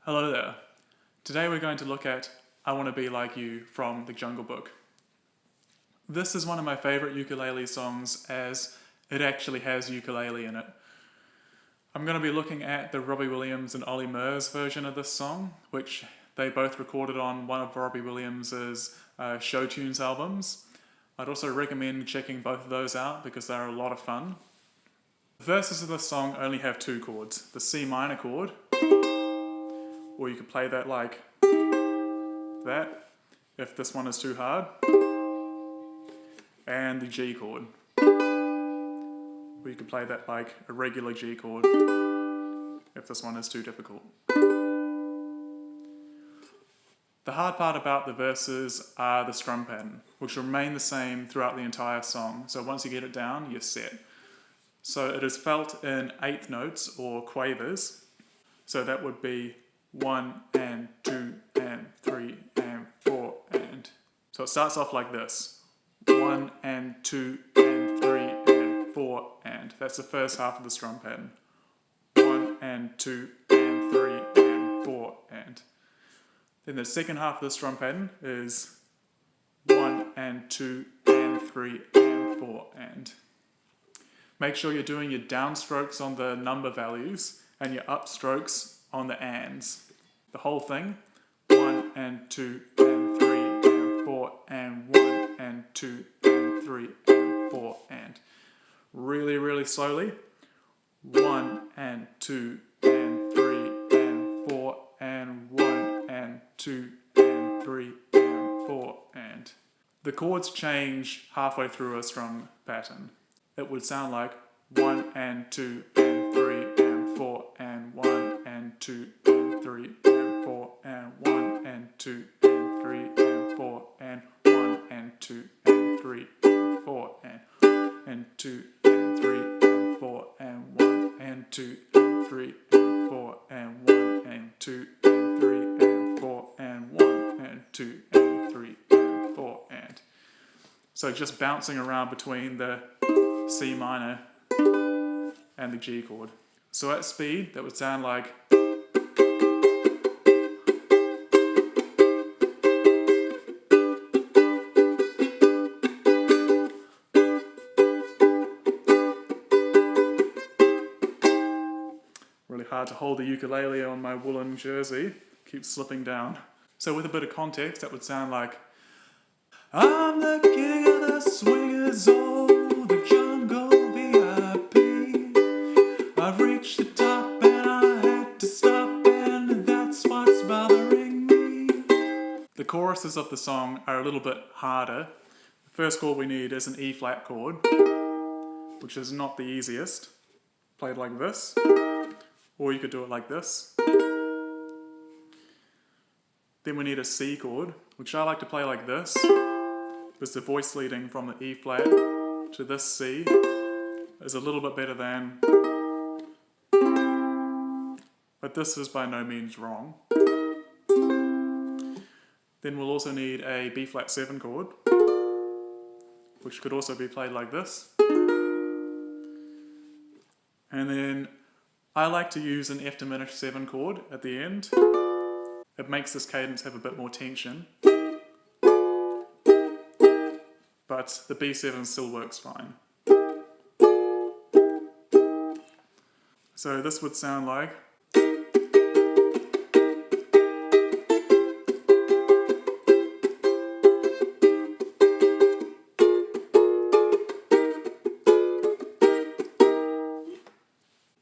Hello there. Today we're going to look at I Want to Be Like You from The Jungle Book. This is one of my favourite ukulele songs as it actually has ukulele in it. I'm going to be looking at the Robbie Williams and Olly Murs version of this song, which they both recorded on one of Robbie Williams's show tunes albums. I'd also recommend checking both of those out because they're a lot of fun. The verses of this song only have two chords, the C minor chord, or you could play that like that if this one is too hard, and the G chord, or you could play that like a regular G chord if this one is too difficult. The hard part about the verses are the strum pattern, which will remain the same throughout the entire song, so once you get it down, you're set. So it is felt in eighth notes or quavers, so that would be 1 and 2 and 3 and 4 and... So it starts off like this. 1 and 2 and 3 and 4 and... That's the first half of the strum pattern. 1 and 2 and 3 and 4 and... Then the second half of the strum pattern is 1 and 2 and 3 and 4 and... Make sure you're doing your downstrokes on the number values and your upstrokes on the ands. The whole thing, 1 and 2 and 3 and 4 and 1 and 2 and 3 and 4 and. Really, really slowly. 1 and 2 and 3 and 4 and 1 and 2 and 3 and 4 and. The chords change halfway through a strum pattern. It would sound like 1 and 2 and 3 and 4 and 1 and 2 and 3 and 4 and 1 and 2 and 3 and 4 and 1 and 2 and 3 and 4 and 2 and 3 and 4 and 1 and 2 and 3 and 4 and 1 and 2 and 3 and 4 and 1 and 2 and 3 and 4 and. So just bouncing around between the C minor and the G chord. So at speed, that would sound like really hard to hold the ukulele on my woolen jersey, keeps slipping down. So with a bit of context, that would sound like I'm the king of the swingers, oh, the jungle VIP. I've reached the top and I had to stop, and that's what's bothering me. The choruses of the song are a little bit harder. The first chord we need is an E flat chord, which is not the easiest. Played like this, or you could do it like this. Then we need a C chord, which I like to play like this, because the voice leading from the E flat to this C is a little bit better than, but this is by no means wrong. Then we'll also need a B flat 7 chord, which could also be played like this. And then I like to use an F diminished 7 chord at the end. It makes this cadence have a bit more tension, but the B7 still works fine. So this would sound like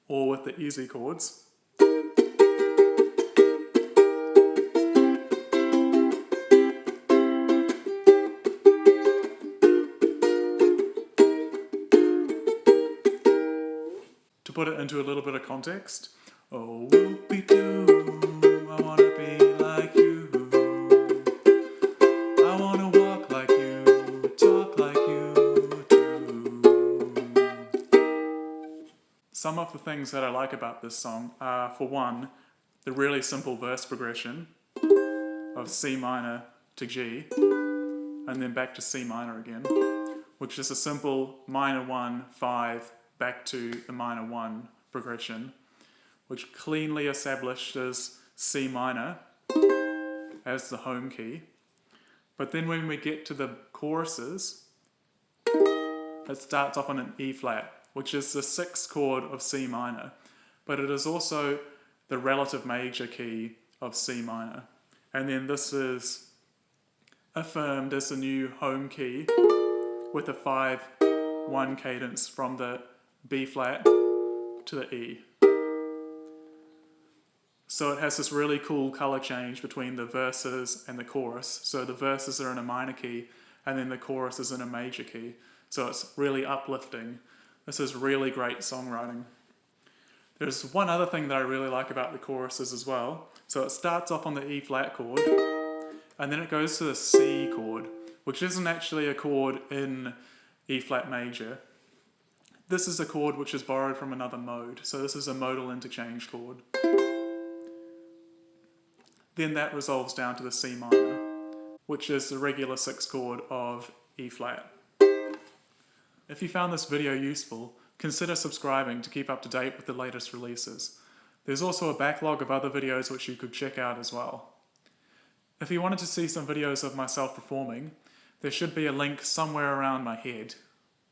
or with the easy chords. To put it into a little bit of context, oh whoopie-doo, I wanna be like you. I wanna walk like you, talk like you too. Some of the things that I like about this song are, for one, the really simple verse progression of C minor to G, and then back to C minor again, which is a simple minor 1, 5, back to the minor 1 progression, which cleanly establishes C minor as the home key. But then when we get to the choruses, it starts off on an E flat, which is the 6th chord of C minor, but it is also the relative major key of C minor. And then this is affirmed as the new home key with a 5-1 cadence from the B flat to the E. So it has this really cool color change between the verses and the chorus. So the verses are in a minor key, and then the chorus is in a major key. So it's really uplifting. This is really great songwriting. There's one other thing that I really like about the choruses as well. So it starts off on the E flat chord, and then it goes to the C chord, which isn't actually a chord in E flat major. This is a chord which is borrowed from another mode. So this is a modal interchange chord. Then that resolves down to the C minor, which is the regular 6th chord of E flat. If you found this video useful, consider subscribing to keep up to date with the latest releases. There's also a backlog of other videos which you could check out as well. If you wanted to see some videos of myself performing, there should be a link somewhere around my head.